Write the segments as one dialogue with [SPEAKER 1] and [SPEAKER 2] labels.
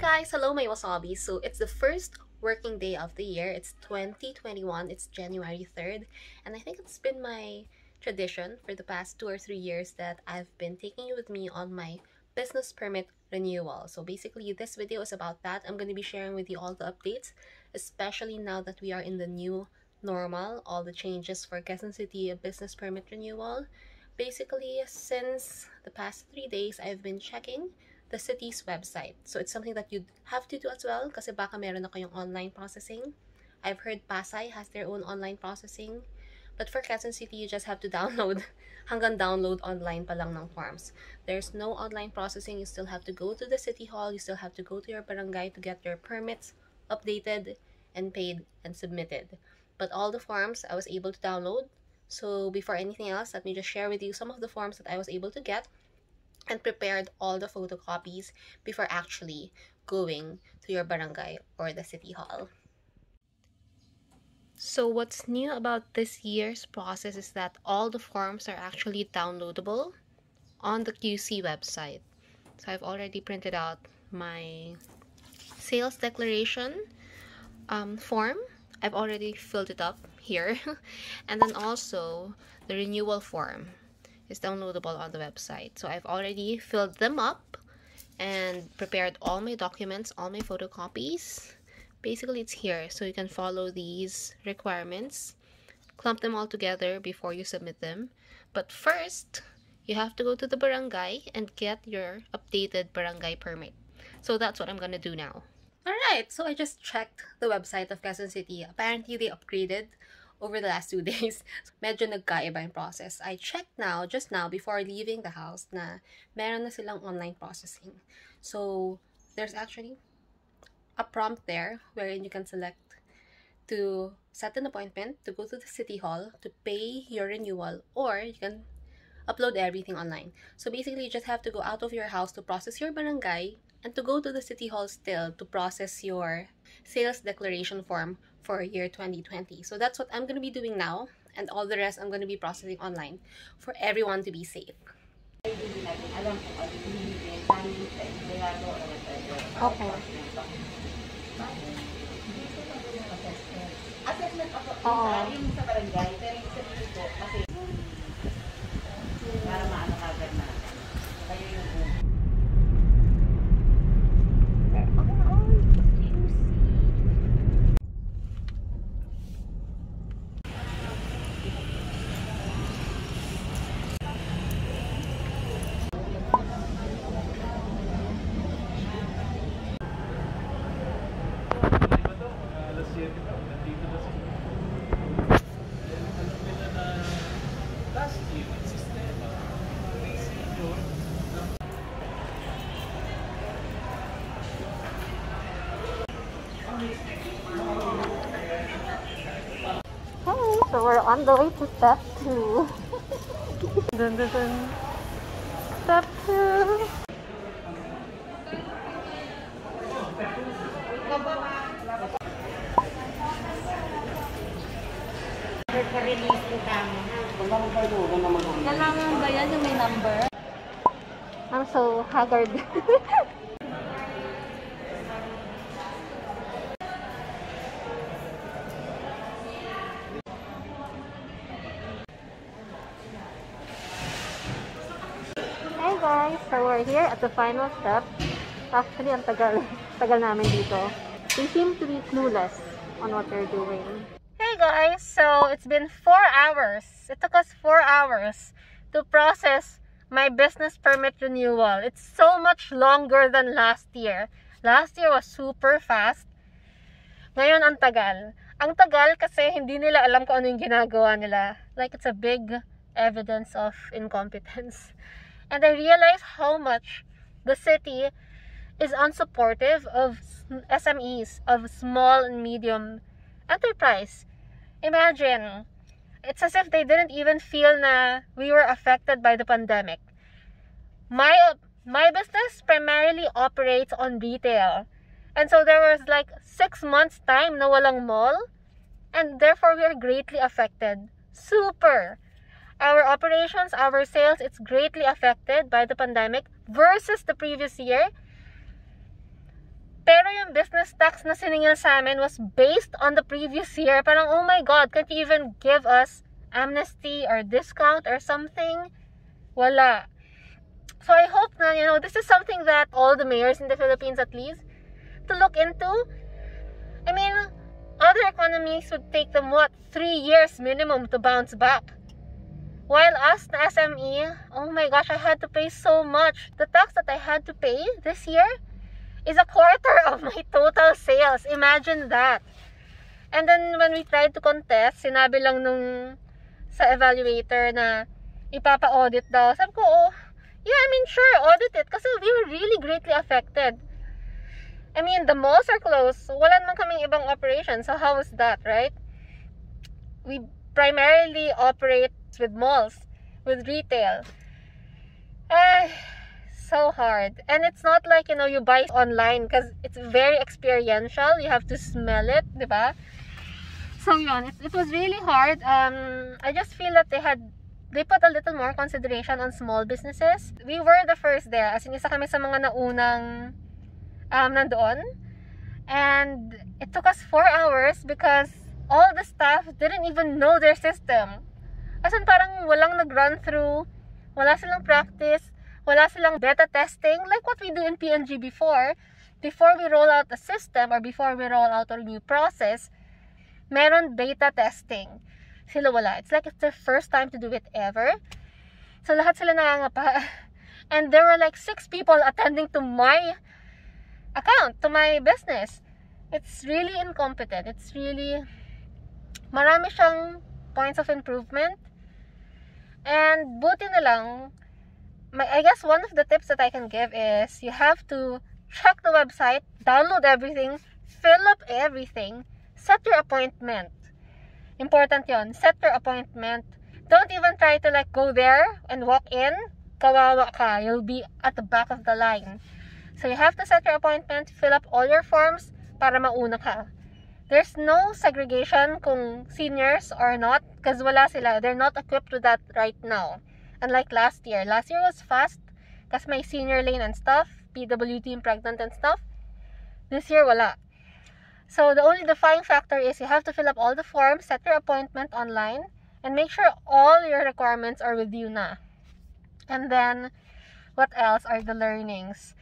[SPEAKER 1] guys, hello my wasabi. So it's the first working day of the year. It's 2021. It's January 3rd. And I think it's been my tradition for the past 2 or 3 years that I've been taking you with me on my business permit renewal. So basically this video is about that. I'm going to be sharing with you all the updates, especially now that we are in the new normal, all the changes for Quezon City business permit renewal. Basically, since the past 3 days, I've been checking the city's website. So it's something that you'd have to do as well kasi baka meron na kayong online processing. I've heard Pasay has their own online processing. But for Quezon City, you just have to download, hanggang download online pa lang ng forms. There's no online processing. You still have to go to the city hall. You still have to go to your barangay to get your permits updated and paid and submitted. But all the forms I was able to download. So before anything else, let me just share with you some of the forms that I was able to get and prepared all the photocopies before actually going to your barangay or the city hall. So what's new about this year's process is that all the forms are actually downloadable on the QC website. So I've already printed out my sales declaration form. I've already filled it up here. And then also the renewal form is downloadable on the website. So I've already filled them up and prepared all my documents, all my photocopies. Basically it's here, so you can follow these requirements, clump them all together before you submit them. But first, you have to go to the barangay and get your updated barangay permit. So that's what I'm gonna do now. Alright, so I just checked the website of Quezon City. Apparently they upgraded over the last 2 days. Medyo nagkaiba yung process. I checked now, just now, before leaving the house, na meron na silang online processing. So, there's actually a prompt there wherein you can select to set an appointment, to go to the city hall, to pay your renewal, or you can upload everything online. So basically, you just have to go out of your house to process your barangay and to go to the city hall still to process your sales declaration form for year 2020. So that's what I'm going to be doing now, and all the rest I'm going to be processing online for everyone to be safe. Okay. So we're on the way to step 2. Dun, dun, dun. Step 2.
[SPEAKER 2] Release mo tama.
[SPEAKER 1] Kailangan ba yan yung may number? I'm so haggard. Hey guys, so we're here at the final step. Actually, ang tagal namin dito. They seem to be clueless on what they're doing. Hey guys, so it's been 4 hours. It took us 4 hours to process my business permit renewal. It's so much longer than last year. Last year was super fast. Ngayon ang tagal. Ang tagal kasi hindi nila alam kung ano yung ginagawa nila. Like, it's a big evidence of incompetence. And I realized how much the city is unsupportive of SMEs, of small and medium enterprise. Imagine, it's as if they didn't even feel na we were affected by the pandemic. My business primarily operates on retail. And so there was like 6 months time na walang mall. And therefore, we are greatly affected. Super! Our operations, our sales, it's greatly affected by the pandemic versus the previous year. Pero yung business tax na siningil sa amin was based on the previous year. Parang, oh my God, can't you even give us amnesty or discount or something? Wala. So I hope na, this is something that all the mayors in the Philippines at least to look into. I mean, other economies would take them, 3 years minimum to bounce back. While us, the SME, oh my gosh, I had to pay so much. The tax that I had to pay this year is a quarter of my total sales. Imagine that. And then when we tried to contest, sinabi lang nung sa evaluator na ipapa-audit daw. Sabi ko, oh, yeah, I mean, sure, audit it. Kasi we were really greatly affected. I mean, the malls are closed. So wala naman kaming ibang operation. So how is that, right? We primarily operate with malls, with retail. So hard. And it's not like, you buy online because it's very experiential. You have to smell it, diba? So yun, it was really hard. I just feel that they put a little more consideration on small businesses. We were the first there. As in, isa kami sa mga naunang nandoon. And it took us 4 hours because all the staff didn't even know their system. As in, parang walang nag-run through, wala silang practice, wala silang beta testing, like what we do in PNG before we roll out a system or before we roll out a new process, meron beta testing. Sila wala. It's like it's their first time to do it ever. So lahat sila nangangapa. And there were like 6 people attending to my account, to my business. It's really incompetent. It's really, marami siyang points of improvement. And buti na lang, I guess one of the tips that I can give is you have to check the website, download everything, fill up everything, set your appointment. Important yon. Set your appointment. Don't even try to go there and walk in. Kawawa ka. You'll be at the back of the line. So you have to set your appointment, fill up all your forms para mauna ka. There's no segregation kung seniors or not because wala sila. They're not equipped with that right now. Unlike last year. Last year was fast kasi may senior lane and stuff, PWD and pregnant and stuff. This year, wala. So the only defining factor is you have to fill up all the forms, set your appointment online, and make sure all your requirements are with you na. And then, what else are the learnings?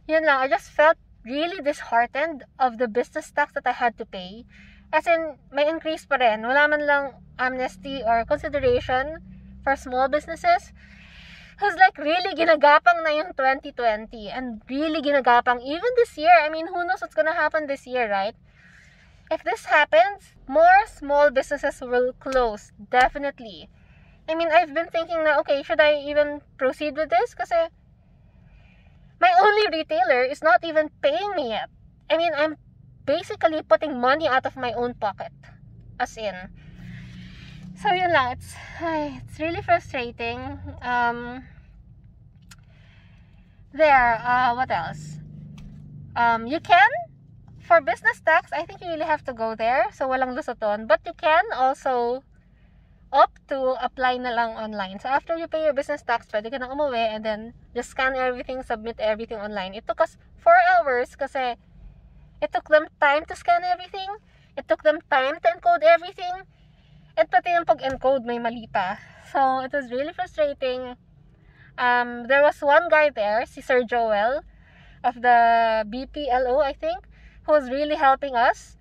[SPEAKER 1] Yun lang, I just felt really disheartened of the business tax that I had to pay. As in, may increase pa rin. Wala man lang amnesty or consideration for small businesses. Because really ginagapang na yung 2020 and really ginagapang even this year. I mean, who knows what's gonna happen this year, right? If this happens, more small businesses will close, definitely. I mean, I've been thinking na, okay, should I even proceed with this? Kasi my only retailer is not even paying me yet. I mean, I'm basically putting money out of my own pocket. As in. So yun lang, it's really frustrating. What else? You can, for business tax, I think you really have to go there. So walang lusoton. But you can also opt to apply na lang online. So after you pay your business tax, pwede ka nang umuwi and then just scan everything, submit everything online. It took us 4 hours kasi it took them time to scan everything. It took them time to encode everything. At pati yung pag-encode may mali pa. So, it was really frustrating. There was one guy there, si Sir Joel, of the BPLO, I think, who was really helping us.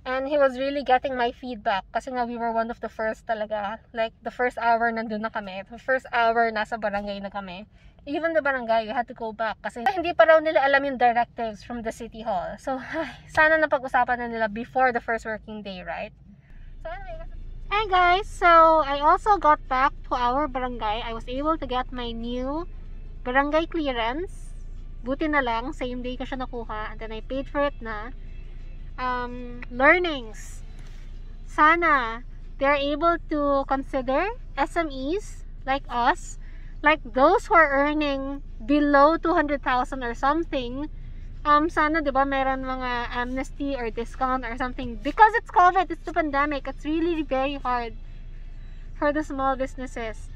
[SPEAKER 1] And he was really getting my feedback. Kasi nga, we were one of the first talaga. Like, the first hour nandun na kami. The first hour, nasa barangay na kami. Even the barangay, we had to go back. Kasi hindi pa raw nila alam yung directives from the city hall. So, sana napag-usapan na nila before the first working day, right? So, anyway, hi guys, so I also got back to our barangay. I was able to get my new barangay clearance. Buti na lang, same day ko siya nakuha and then I paid for it na. Learnings. Sana they're able to consider SMEs like us, like those who are earning below 200,000 or something. Sana, di ba, meron mga amnesty or discount or something. Because it's COVID, it's the pandemic. It's really very hard for the small businesses.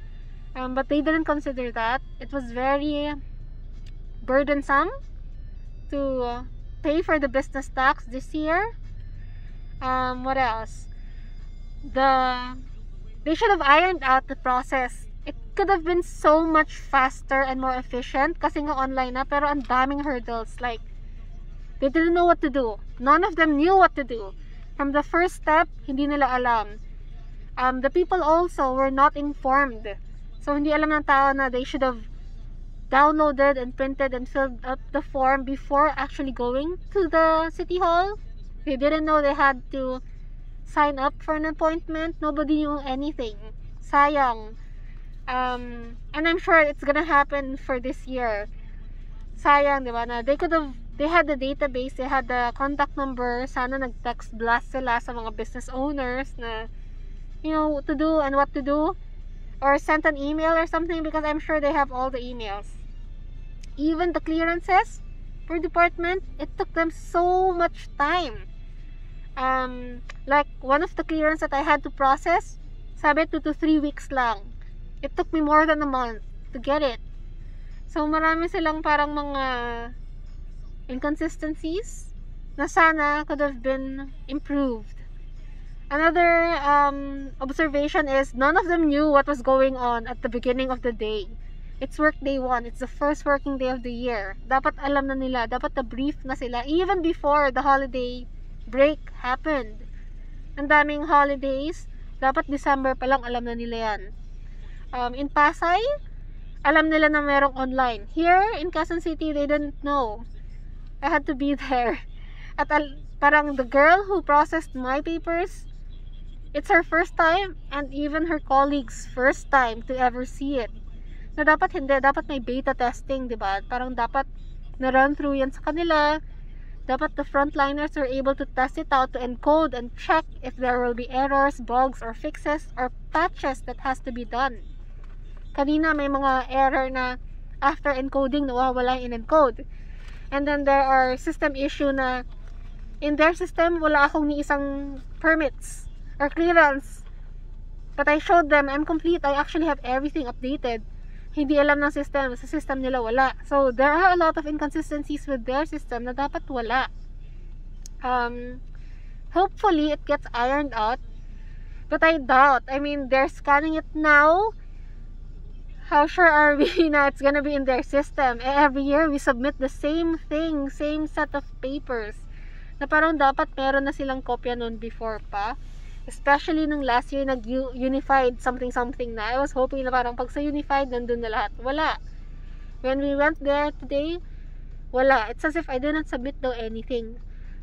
[SPEAKER 1] But they didn't consider that. It was very burdensome to
[SPEAKER 3] pay for the business tax this year. What else? They should have ironed out the process. It could have been so much faster and more efficient kasi nga online na, pero ang daming hurdles. Like, they didn't know what to do. None of them knew what to do. From the first step, hindi nila alam. The people also were not informed. So, hindi alam ng tao na they should have downloaded and printed and filled up the form before actually going to the city hall. They didn't know they had to sign up for an appointment. Nobody knew anything. Sayang. And I'm sure it's gonna happen for this year. Sayang, di ba? Na they had the database, they had the contact number. Sana nag-text blast sila sa mga business owners na, you know, what to do and what to do. Or sent an email or something, because I'm sure they have all the emails. Even the clearances per department, it took them so much time. Like one of the clearance that I had to process, sabi 2 to 3 weeks lang. It took me more than a month to get it. So marami silang parang mga inconsistencies na sana could have been improved. Another observation is none of them knew what was going on at the beginning of the day. It's work day 1. It's the first working day of the year. Dapat alam na nila. Dapat na-brief na sila even before the holiday break happened. Ang daming holidays. Dapat December pa lang alam na nila yan. In Pasay, alam nila na merong online. Here, in Quezon City, they didn't know. I had to be there. At parang the girl who processed my papers, it's her first time and even her colleagues' first time to ever see it. Na dapat hindi, dapat may beta testing, diba? Parang dapat na-run through yan sa kanila. Dapat the frontliners are able to test it out, to encode and check if there will be errors, bugs, or fixes, or patches that has to be done. Kanina may mga error na after encoding, nawawala yung in-encode. And then there are system issue na in their system, wala akong ni isang permits or clearance. But I showed them, I'm complete. I actually have everything updated. Hindi alam ng system. Sa system nila wala. So, there are a lot of inconsistencies with their system na dapat wala. Hopefully, it gets ironed out. But I doubt. I mean, they're scanning it now. How sure are we na it's gonna be in their system? Every year, we submit the same thing, same set of papers. Na parang dapat meron na silang kopya nun before pa. Especially nung last year, nag-unified something na. I was hoping na parang pag sa unified, nandun na lahat. Wala. When we went there today, wala. It's as if I didn't submit though anything.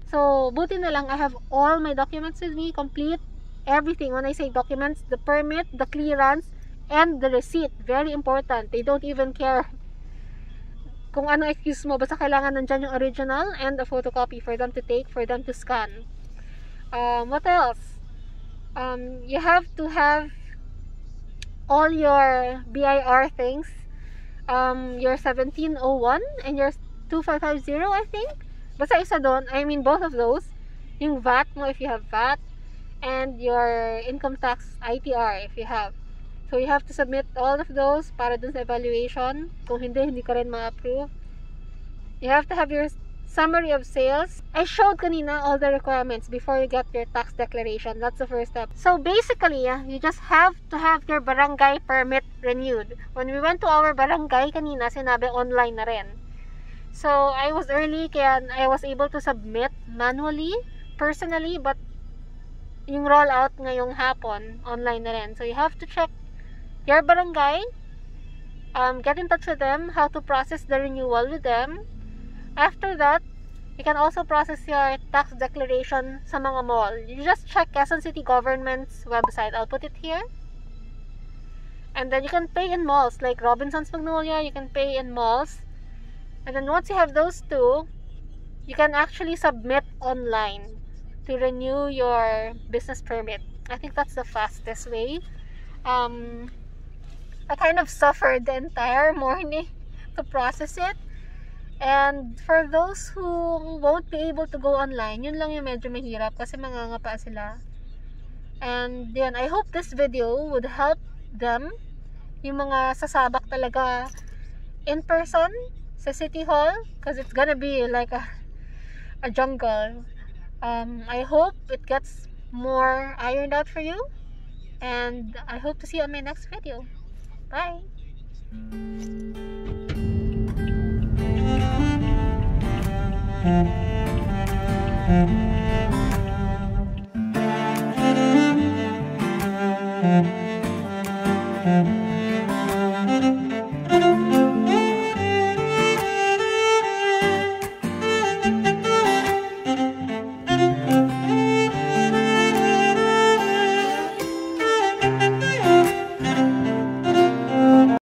[SPEAKER 3] So, buti na lang, I have all my documents with me, complete, everything. When I say documents, the permit, the clearance, and the receipt. Very important. They don't even care kung ano excuse mo. Basta kailangan nandyan yung original and a photocopy for them to take, for them to scan. What else? You have to have all your BIR things, your 1701 and your 2550, I think. Basta isa doon, I mean both of those. Yung VAT mo if you have VAT, and your income tax ITR if you have. So you have to submit all of those para dun sa evaluation. Kung hindi ka rin ma-approve. You have to have your summary of sales. I showed kanina all the requirements before you get your tax declaration. That's the first step. So basically, you just have to have your barangay permit renewed. When we went to our barangay kanina, sinabi online na rin. So I was early kaya I was able to submit manually, personally, but yung rollout ngayong hapon, online na rin. So you have to check your barangay, get in touch with them, how to process the renewal with them. After that, you can also process your tax declaration sa mga mall. You just check Quezon City Government's website. I'll put it here. And then you can pay in malls like Robinson's Magnolia. You can pay in malls. And then once you have those two, you can actually submit online to renew your business permit. I think that's the fastest way. I kind of suffered the entire morning to process it. And for those who won't be able to go online, yun lang yung medyo mahirap kasi mangangapa sila. And yun, I hope this video would help them, yung mga sasabak talaga in person sa City Hall, because it's gonna be like a jungle. I hope it gets more ironed out for you, and I hope to see you on my next video. Bye!
[SPEAKER 2] Thank you.